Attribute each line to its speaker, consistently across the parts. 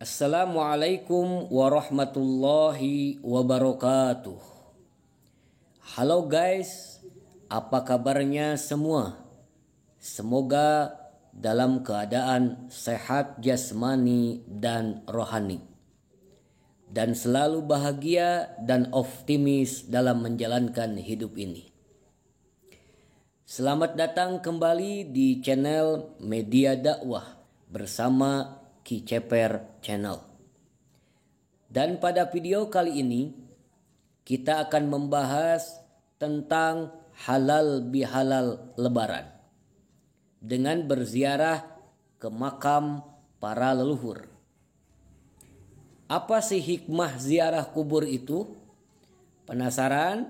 Speaker 1: Assalamualaikum warahmatullahi wabarakatuh. Halo guys, apa kabarnya semua? Semoga dalam keadaan sehat jasmani dan rohani, dan selalu bahagia dan optimis dalam menjalankan hidup ini. Selamat datang kembali di channel Media Dakwah bersama Ki Ceper Channel. Dan pada video kali ini kita akan membahas tentang halal bihalal lebaran dengan berziarah ke makam para leluhur. Apa sih hikmah ziarah kubur itu? Penasaran?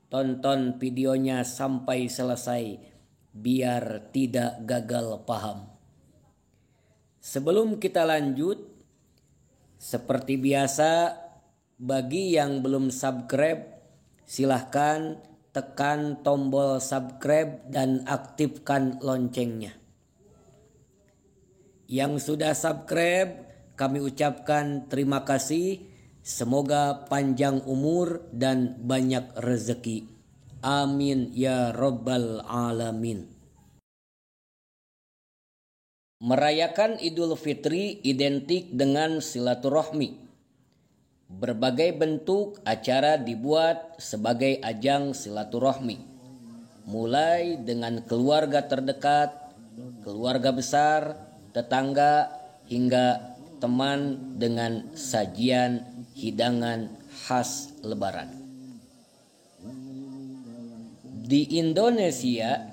Speaker 1: Tonton videonya sampai selesai biar tidak gagal paham. Sebelum kita lanjut, seperti biasa, bagi yang belum subscribe, silahkan tekan tombol subscribe dan aktifkan loncengnya. Yang sudah subscribe, kami ucapkan terima kasih. Semoga panjang umur dan banyak rezeki. Amin ya rabbal alamin. Merayakan Idul Fitri identik dengan silaturahmi. Berbagai bentuk acara dibuat sebagai ajang silaturahmi. Mulai dengan keluarga terdekat, keluarga besar, tetangga, hingga teman dengan sajian hidangan khas lebaran. Di Indonesia,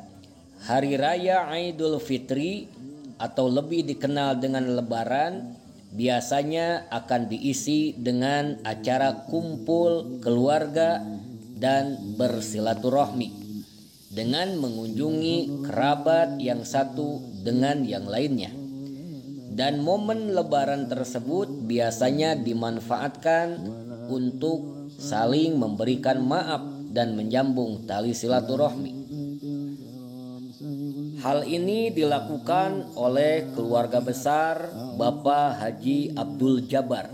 Speaker 1: Hari Raya Idul Fitri atau lebih dikenal dengan Lebaran biasanya akan diisi dengan acara kumpul keluarga dan bersilaturahmi dengan mengunjungi kerabat yang satu dengan yang lainnya. Dan momen Lebaran tersebut biasanya dimanfaatkan untuk saling memberikan maaf dan menyambung tali silaturahmi. Hal ini dilakukan oleh keluarga besar Bapak Haji Abdul Jabar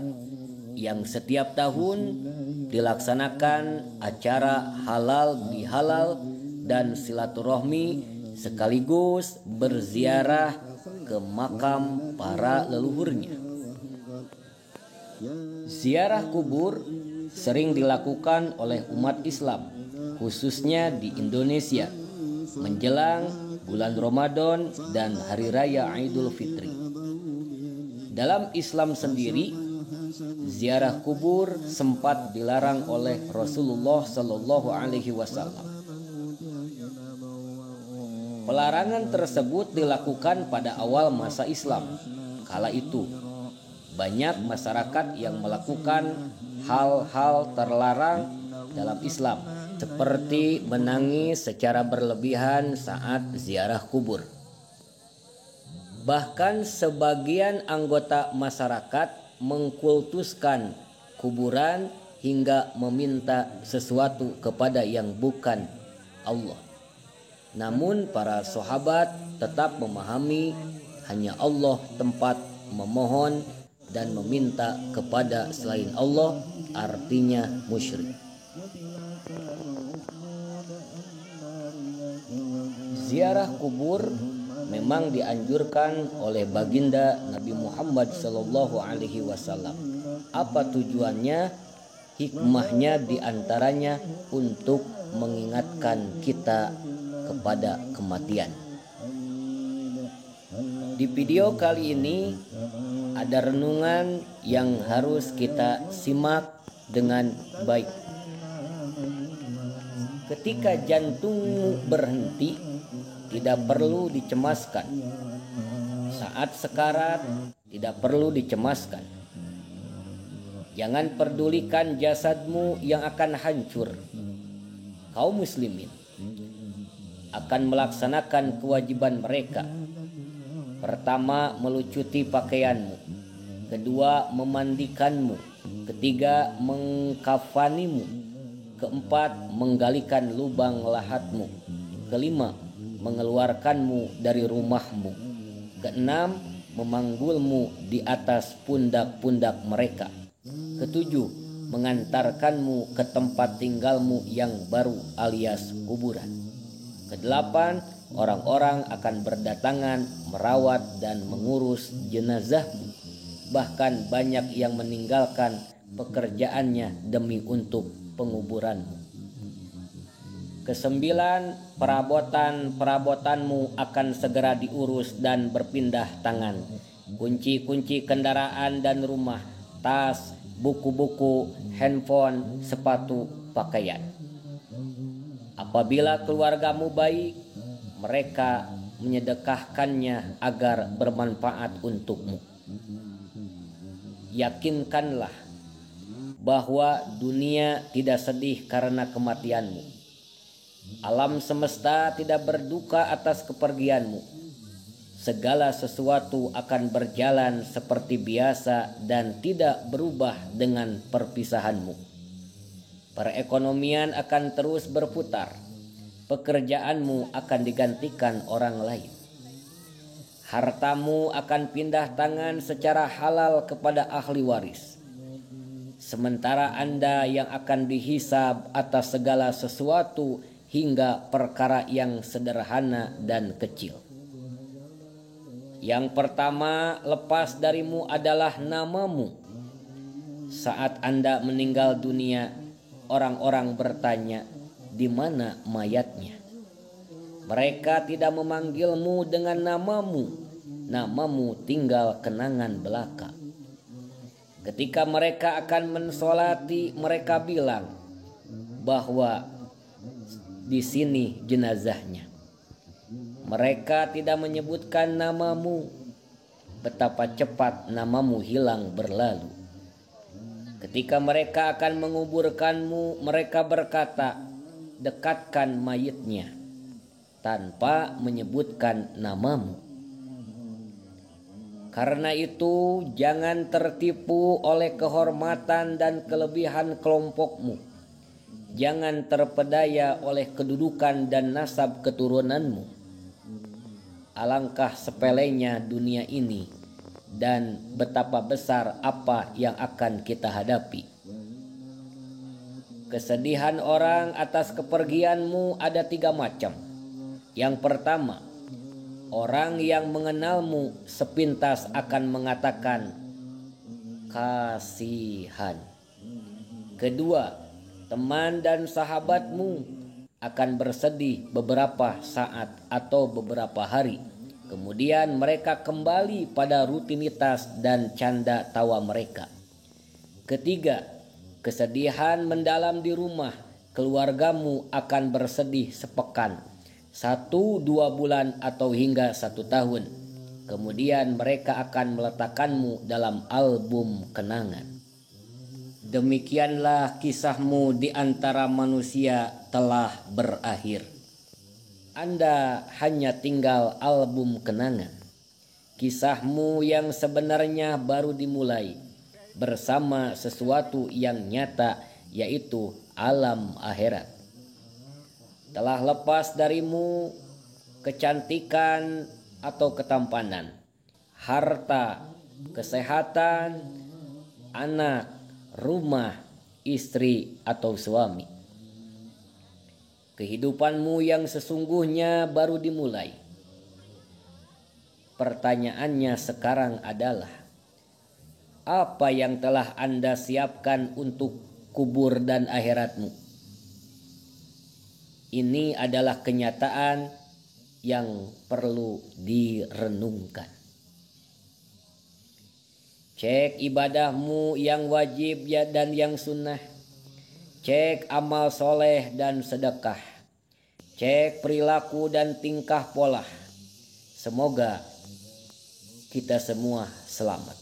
Speaker 1: yang setiap tahun dilaksanakan acara halal bihalal dan silaturahmi sekaligus berziarah ke makam para leluhurnya. Ziarah kubur sering dilakukan oleh umat Islam, khususnya di Indonesia, menjelang bulan Ramadan dan Hari Raya Idul Fitri. Dalam Islam sendiri, ziarah kubur sempat dilarang oleh Rasulullah Shallallahu Alaihi Wasallam. Pelarangan tersebut dilakukan pada awal masa Islam. Kala itu, banyak masyarakat yang melakukan hal-hal terlarang dalam Islam, seperti menangis secara berlebihan saat ziarah kubur. Bahkan sebagian anggota masyarakat mengkultuskan kuburan hingga meminta sesuatu kepada yang bukan Allah. Namun para sahabat tetap memahami hanya Allah tempat memohon dan meminta kepada selain Allah, artinya musyrik. Ziarah kubur memang dianjurkan oleh baginda Nabi Muhammad Sallallahu Alaihi Wasallam. Apa tujuannya? Hikmahnya diantaranya untuk mengingatkan kita kepada kematian. Di video kali ini ada renungan yang harus kita simak dengan baik. Ketika jantungmu berhenti, tidak perlu dicemaskan. Saat sekarat, tidak perlu dicemaskan. Jangan pedulikan jasadmu yang akan hancur. Kaum muslimin akan melaksanakan kewajiban mereka. Pertama, melucuti pakaianmu. Kedua, memandikanmu. Ketiga, mengkafanimu. Keempat, menggalikan lubang lahatmu. Kelima, mengeluarkanmu dari rumahmu. Keenam, memanggulmu di atas pundak-pundak mereka. Ketujuh, mengantarkanmu ke tempat tinggalmu yang baru alias kuburan. Kedelapan, orang-orang akan berdatangan merawat dan mengurus jenazahmu. Bahkan banyak yang meninggalkan pekerjaannya demi untuk penguburanmu. Kesembilan, perabotanmu akan segera diurus dan berpindah tangan. Kunci-kunci kendaraan dan rumah, tas, buku-buku, handphone, sepatu, pakaian. Apabila keluargamu baik, mereka menyedekahkannya agar bermanfaat untukmu. Yakinkanlah bahwa dunia tidak sedih karena kematianmu. Alam semesta tidak berduka atas kepergianmu. Segala sesuatu akan berjalan seperti biasa dan tidak berubah dengan perpisahanmu. Perekonomian akan terus berputar. Pekerjaanmu akan digantikan orang lain. Hartamu akan pindah tangan secara halal kepada ahli waris. Sementara Anda yang akan dihisab atas segala sesuatu hingga perkara yang sederhana dan kecil. Yang pertama lepas darimu adalah namamu. Saat Anda meninggal dunia, orang-orang bertanya, di mana mayatnya? Mereka tidak memanggilmu dengan namamu. Namamu tinggal kenangan belaka. Ketika mereka akan mensolati, mereka bilang bahwa di sini jenazahnya. Mereka tidak menyebutkan namamu. Betapa cepat namamu hilang berlalu. Ketika mereka akan menguburkanmu, mereka berkata, dekatkan mayitnya, tanpa menyebutkan namamu. Karena itu, jangan tertipu oleh kehormatan dan kelebihan kelompokmu. Jangan terpedaya oleh kedudukan dan nasab keturunanmu. Alangkah sepelenya dunia ini dan betapa besar apa yang akan kita hadapi. Kesedihan orang atas kepergianmu ada 3 macam. Yang pertama, orang yang mengenalmu sepintas akan mengatakan kasihan. Kedua, teman dan sahabatmu akan bersedih beberapa saat atau beberapa hari. Kemudian mereka kembali pada rutinitas dan canda tawa mereka. Ketiga, kesedihan mendalam di rumah. Keluargamu akan bersedih sepekan, 1-2 bulan atau hingga 1 tahun. Kemudian mereka akan meletakkanmu dalam album kenangan. Demikianlah kisahmu di antara manusia telah berakhir. Anda hanya tinggal album kenangan. Kisahmu yang sebenarnya baru dimulai bersama sesuatu yang nyata, yaitu alam akhirat. Telah lepas darimu kecantikan atau ketampanan, harta, kesehatan, anak, rumah, istri atau suami. Kehidupanmu yang sesungguhnya baru dimulai. Pertanyaannya sekarang adalah, apa yang telah Anda siapkan untuk kubur dan akhiratmu? Ini adalah kenyataan yang perlu direnungkan. Cek ibadahmu yang wajib dan yang sunnah. Cek amal soleh dan sedekah. Cek perilaku dan tingkah pola. Semoga kita semua selamat.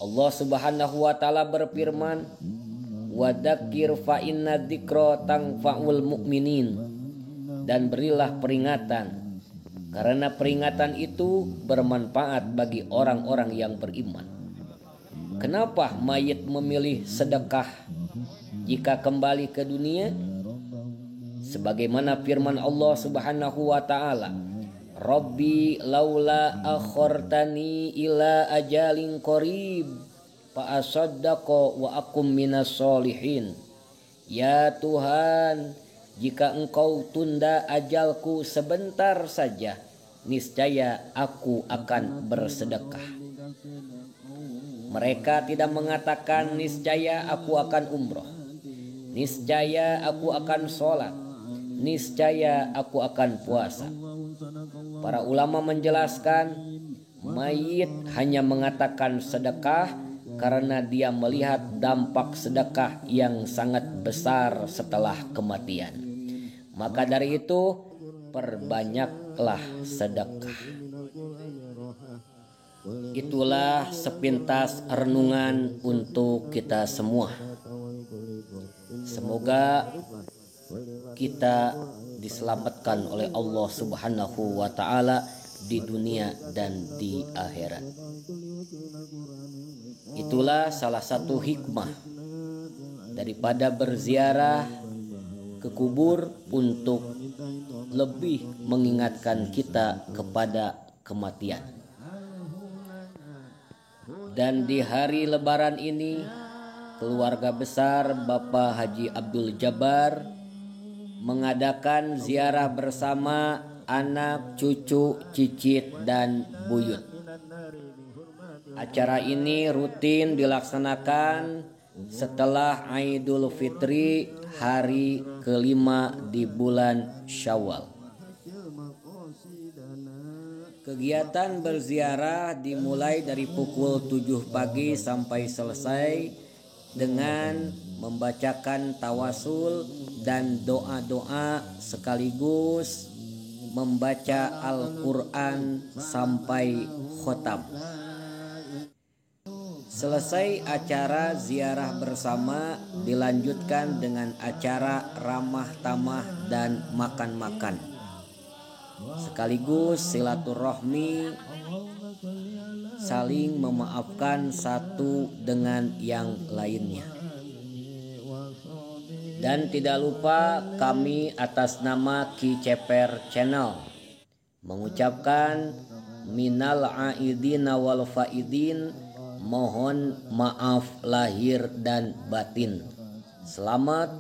Speaker 1: Allah Subhanahu wa taala berfirman, "Wadzakir fa inna dzikra tanfa'ul mu'minin." Dan berilah peringatan, karena peringatan itu bermanfaat bagi orang-orang yang beriman. Kenapa mayit memilih sedekah jika kembali ke dunia? sebagaimana firman Allah Subhanahu wa taala, Rabbi laula akhortani ila ajalin qarib fa asaddaqa wa akum minas solihin. Ya Tuhan, jika Engkau tunda ajalku sebentar saja, niscaya aku akan bersedekah. Mereka tidak mengatakan niscaya aku akan umroh, niscaya aku akan sholat, niscaya aku akan puasa. Para ulama menjelaskan, mayit hanya mengatakan sedekah karena dia melihat dampak sedekah yang sangat besar setelah kematian. Maka dari itu, perbanyaklah sedekah. Itulah sepintas renungan untuk kita semua. Semoga kita diselamatkan oleh Allah Subhanahu wa taala di dunia dan di akhirat. Itulah salah satu hikmah daripada berziarah ke kubur, untuk lebih mengingatkan kita kepada kematian. Dan di hari Lebaran ini, keluarga besar Bapak Haji Abdul Jabbar mengadakan ziarah bersama anak, cucu, cicit, dan buyut. Acara ini rutin dilaksanakan setelah Idul Fitri, hari kelima di bulan Syawal. Kegiatan berziarah dimulai dari pukul 7 pagi sampai selesai dengan membacakan tawasul dan doa-doa sekaligus membaca Al-Quran sampai khotam. Selesai acara ziarah bersama, dilanjutkan dengan acara ramah tamah dan makan-makan, sekaligus silaturahmi, saling memaafkan satu dengan yang lainnya. Dan tidak lupa kami atas nama Ki Ceper Channel mengucapkan minal aidina wal faidin, mohon maaf lahir dan batin. Selamat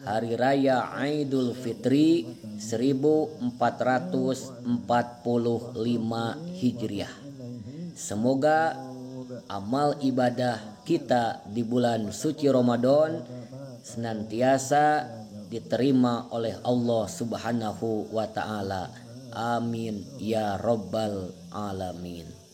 Speaker 1: Hari Raya Idul Fitri 1445 Hijriah. Semoga amal ibadah kita di bulan suci Ramadan senantiasa diterima oleh Allah Subhanahu wa taala. Amin ya rabbal alamin.